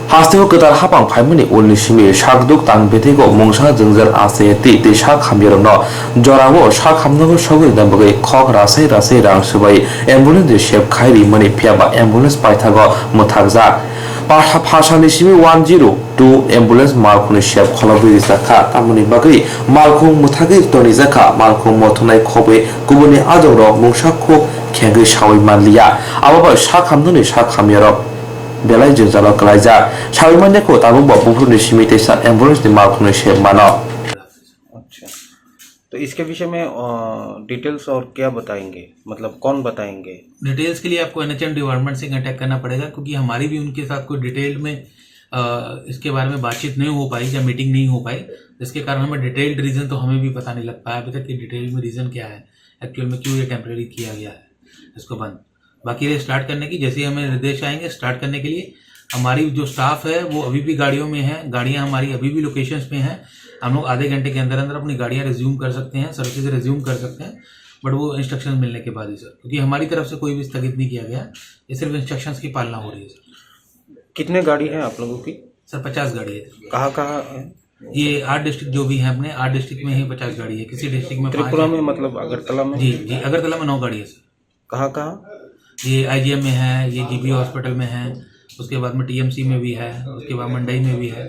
Hasteo ketar hapang paimani ulni simi shakduk tang betego mongsa jengjer ase ti shak hamyerno joramo shak hamnogo shogoi dambagai khok rasai rasai rang subai ambulance shep khairi mani phiaba ambulance paithago muthakja Phasani simi 102 ambulance malkhuni shep kholabi zakha tamani bagai malkhung muthagi toni zakha malkhung mothonai khobe kubuni adoro mongshakho khengri shawi manliya ababa shak hamnoni shak hamyero Belai jengjalo kelajar, sawimannya ko tahu bahwa bukan di sini desa ambulans di Malkun shape मानो। अच्छा, तो इसके विषय में details और क्या बताएंगे, मतलब कौन बताएंगे? डिटेल्स के लिए आपको एनएचएम डिपार्टमेंट से कांटेक्ट करना पड़ेगा, क्योंकि हमारी भी उनके साथ कोई डिटेल में इसके बारे में बातचीत नहीं हो पाई या मीटिंग नहीं हो पाई, जिसके कारण हमें डिटेल्ड रीजन तो हमें भी पता नहीं लग पाया अभी तक कि डिटेल में रीजन क्या है, एक्चुअल में क्यों ये टेम्परेरी किया गया है इसको बंद। बाकी ये स्टार्ट करने की जैसे ही हमें निर्देश आएंगे स्टार्ट करने के लिए, हमारी जो स्टाफ है वो अभी भी गाड़ियों में है, गाड़ियां हमारी अभी भी लोकेशंस पे हैं। हम लोग आधे घंटे के अंदर अंदर अपनी गाड़ियां रिज्यूम कर सकते हैं, सर्विसेज रिज्यूम कर सकते हैं, बट वो इंस्ट्रक्शन मिलने के बाद ही सर, क्योंकि हमारी तरफ से कोई भी स्थगित नहीं किया गया, ये सिर्फ इंस्ट्रक्शंस की पालना हो रही है सर। कितने गाड़ी है आप लोगों की? सर 50 गाड़ी है। कहाँ कहाँ है? ये 8 डिस्ट्रिक्ट जो भी है अपने 8 डिस्ट्रिक्ट में ही 50 गाड़ी है, किसी डिस्ट्रिक्ट में त्रिपुरा में, मतलब अगरतला में? जी जी, अगरतला में 9 गाड़ी है सर। कहाँ कहाँ? ये आईजीएम में है, ये जीबी हॉस्पिटल में है, उसके बाद में टीएमसी में भी है, उसके बाद मंडई में भी है।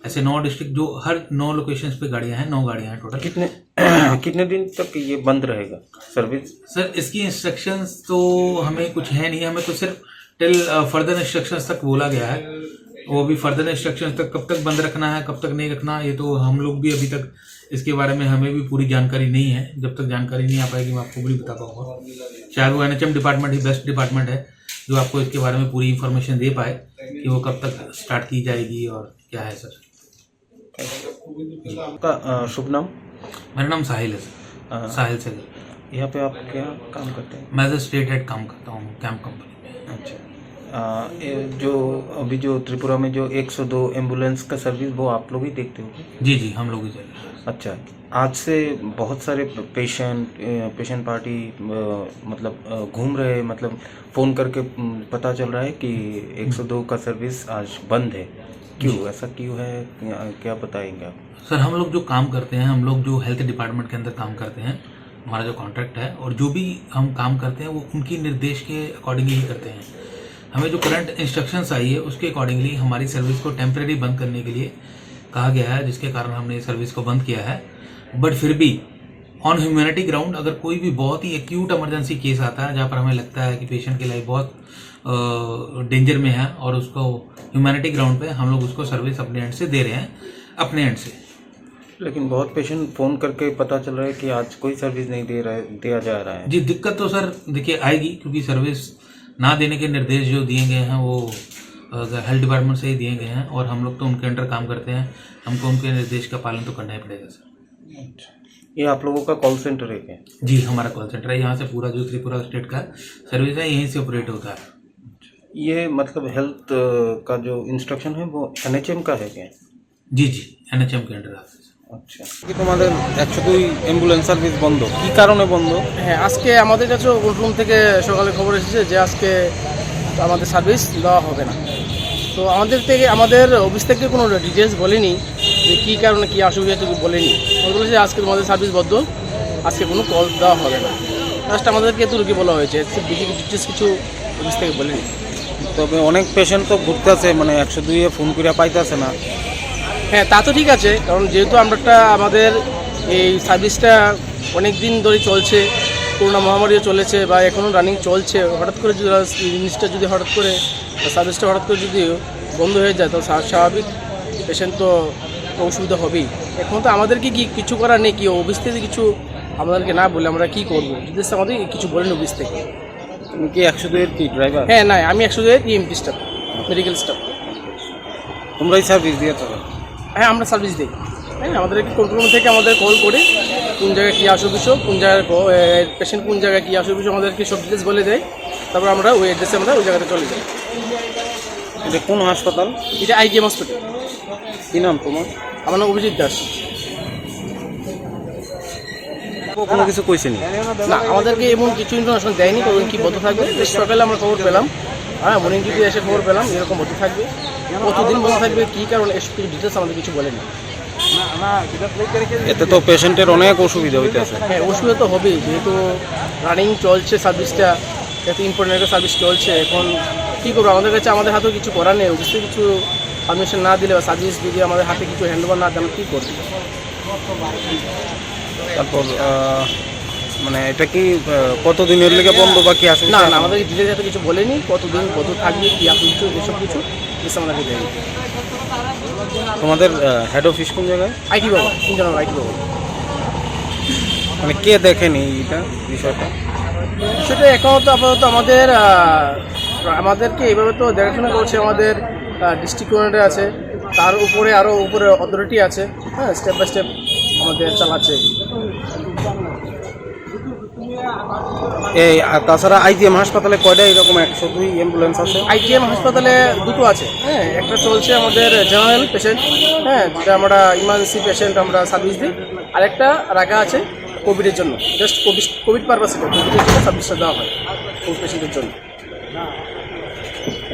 ऐसे 9 डिस्ट्रिक्ट जो हर 9 लोकेशंस पे गाड़ियां हैं, 9 गाड़ियां हैं टोटल। कितने दिन तक ये बंद रहेगा सर्विस? सर इसकी इंस्ट्रक्शंस तो हमें कुछ है नहीं, हमें तो सिर्फ टिल फर्दर इंस्ट्रक्शंस तक बोला गया है। वो भी फर्दर इंस्ट्रक्शंस तक कब तक बंद रखना है कब तक नहीं रखना, ये तो हम लोग भी अभी तक इसके बारे में हमें भी पूरी जानकारी नहीं है। जब तक जानकारी नहीं आ पाएगी मैं आपको भी बता पाऊंगा। शायद वो एनएचएम डिपार्टमेंट ही बेस्ट डिपार्टमेट है जो आपको इसके बारे में पूरी इंफॉर्मेशन दे पाए कि वो कब तक स्टार्ट की जाएगी और क्या है सर। का शुभ नाम? मेरा नाम साहिल है सर, साहिल से। यहाँ पे आप क्या काम करते हैं? मैं एज स्टेट हेड काम करता हूँ कैंप कंपनी में। अच्छा, जो अभी जो त्रिपुरा में जो 102 एम्बुलेंस का सर्विस वो आप लोग ही देखते हो? जी जी, हम लोग ही चल रहे हैं। अच्छा, आज से बहुत सारे पेशेंट पार्टी मतलब घूम रहे, मतलब फ़ोन करके पता चल रहा है कि 102 का सर्विस आज बंद है, क्यों ऐसा क्यों है, क्या बताएंगे आप? सर हम लोग जो काम करते हैं, हम लोग जो हेल्थ डिपार्टमेंट के अंदर काम करते हैं, हमारा जो कॉन्ट्रैक्ट है और जो भी हम काम करते हैं वो उनकी निर्देश के अकॉर्डिंग ही करते हैं। हमें जो करंट इंस्ट्रक्शंस आई है उसके अकॉर्डिंगली हमारी सर्विस को टेम्परेरी बंद करने के लिए कहा गया है, जिसके कारण हमने सर्विस को बंद किया है। बट फिर भी ऑन ह्यूमैनिटी ग्राउंड अगर कोई भी बहुत ही एक्यूट इमरजेंसी केस आता है जहाँ पर हमें लगता है कि पेशेंट की लाइफ बहुत डेंजर में है और उसको ह्यूमैनिटी ग्राउंड पे हम लोग उसको सर्विस अपने एंड से दे रहे हैं, अपने एंड से। लेकिन बहुत पेशेंट फ़ोन करके पता चल रहा है कि आज कोई सर्विस नहीं दिया जा रहा है। जी, दिक्कत तो सर देखिए आएगी, क्योंकि सर्विस ना देने के निर्देश जो दिए गए हैं वो हेल्थ डिपार्टमेंट से ही दिए गए हैं और हम लोग तो उनके अंडर काम करते हैं, हमको उनके निर्देश का पालन तो करना ही पड़ेगा सर। अच्छा, ये आप लोगों का कॉल सेंटर है क्या? जी, हमारा कॉल सेंटर है, यहाँ से पूरा जो त्रिपुरा स्टेट का सर्विस है यहीं से ऑपरेट होता है। ये मतलब हेल्थ का जो इंस्ट्रक्शन है वो एनएचएम का है क्या? जी जी, एनएचएम के अंडर आता है। আচ্ছা, কি তোমাদের 102 অ্যাম্বুলেন্স সার্ভিস বন্ধ, কি কারণে বন্ধ? হ্যাঁ, আজকে আমাদের কাছে রুম থেকে সকালে খবর এসেছে যে আজকে আমাদের সার্ভিস দেওয়া হবে না। তো আমাদের অফিস থেকে কোনো ডিটেলস বলেনি যে কী কারণে কী অসুবিধা কিছু বলেনি। আমাদের বলেছে আজকে তোমাদের সার্ভিস বন্ধ, আজকে কোনো কল দেওয়া হবে না। জাস্ট আমাদেরকে এতটুকু বলা হয়েছে, বেশি ডিটেলস কিছু অফিস থেকে বলেনি। তবে অনেক পেশেন্ট তো ঘুরতেছে, মানে 102-এ ফোন করে পাইতেছে না। হ্যাঁ, তা তো ঠিক আছে, কারণ যেহেতু আমাদের এই সার্ভিসটা অনেক দিন ধরে চলছে, করোনা মহামারীও চলেছে বা এখনও রানিং চলছে, হঠাৎ করে যদি জিনিসটা যদি হঠাৎ করে সার্ভিসটা হঠাৎ করে যদি বন্ধ হয়ে যায় তো স্বাভাবিক পেশেন্ট তো অসুবিধা হবেই। এখন তো আমাদেরকে কিছু করার নেই, কি অফিস থেকে কিছু আমাদেরকে না বলে আমরা কী করবো, যদি আমাদের কিছু বলেন অফিস থেকে। তুমি কি 102-এর কি ড্রাইভার? হ্যাঁ, না, আমি 102-এর ইএমটি স্টাফ, মেডিকেল স্টাফ। তোমরাই সার্ভিস দিয়ে থাকো? হ্যাঁ, আমরা সার্ভিস দিই। হ্যাঁ, আমাদেরকে কন্ট্রোল রুম থেকে আমাদের কল করে কোন জায়গায় কী অসুবিধা, কোন জায়গায় পেশেন্ট কোন জায়গায় কী অসুবিধা আমাদেরকে সব ডিটেলস বলে দেয়, তারপর আমরা ওই অ্যাড্রেসে আমরা ওই জায়গাতে চলে যাই। এটা কোন হাসপাতাল? এটা আইজিএম হসপিটাল। কী নাম তোমার? আমার নাম অভিজিৎ দাস। কোনো কিছু কইছে নি? না, আমাদেরকে এমন কিছু ইনফরমেশন দেয়নি, কারণ কি বন্ধ থাকবে। সকালে আমরা খবর পেলাম, হ্যাঁ, মর্নিং ডিউটি এসে খবর পেলাম এরকম বন্ধ থাকবে, কতদিন বন্ধ থাকবে, কী কারণে, এসব কিছু ডিটেলস আমাদের কিছু বলেনি। এতে তো পেশেন্টের অনেক অসুবিধা হইতেছে। হ্যাঁ, অসুবিধা তো হবেই, যেহেতু রানিং চলছে সার্ভিসটা, এত ইম্পর্টেন্ট একটা সার্ভিস চলছে। এখন কী করবো, আমাদের কাছে, আমাদের হাতেও কিছু করার নেই। অবশ্যই কিছু পারমিশন না দিলে বা সার্ভিস যদি আমাদের হাতে কিছু হ্যান্ডওভার না দেয়, আমরা কী করবো। তারপর মানে এটা কি কতদিনের লেগে বন্ধ বাকি আছে? না না, আমাদেরকে ডিটেলস এত কিছু বলেনি, কতদিন কত থাকবে কী আপনি কিছু এসব কিছু আমাদেরকে দেয়নি। তোমাদের হেড অফিস কোন জায়গায়? আইটি বাবু, তিনজন আইটি বাবু। মানে কে দেখেনি এটা বিষয়টা? সেটা একান্ত আপাতত আমাদেরকে এইভাবে তো দেখাশোনা করছে আমাদের ডিস্ট্রিক্ট কোঅর্ডিনেটর আছে, তার উপরে আরও উপরে অথরিটি আছে। হ্যাঁ, স্টেপ বাই স্টেপ আমাদের চালাচ্ছে। এই তাছাড়া আইজিএম হাসপাতালে কয়টা এরকম 102 অ্যাম্বুলেন্স আছে? আইজিএম হাসপাতালে দুটো আছে। হ্যাঁ, একটা চলছে আমাদের জেনারেল পেশেন্ট, হ্যাঁ, যেটা আমরা ইমার্জেন্সি পেশেন্ট আমরা সার্ভিস দিই। আরেকটা রাখা আছে কোভিডের জন্য, জাস্ট কোভিড পারপাসে, কোভিডের জন্য সার্ভিসটা দেওয়া হয় কোভিড পেশেন্টের জন্য।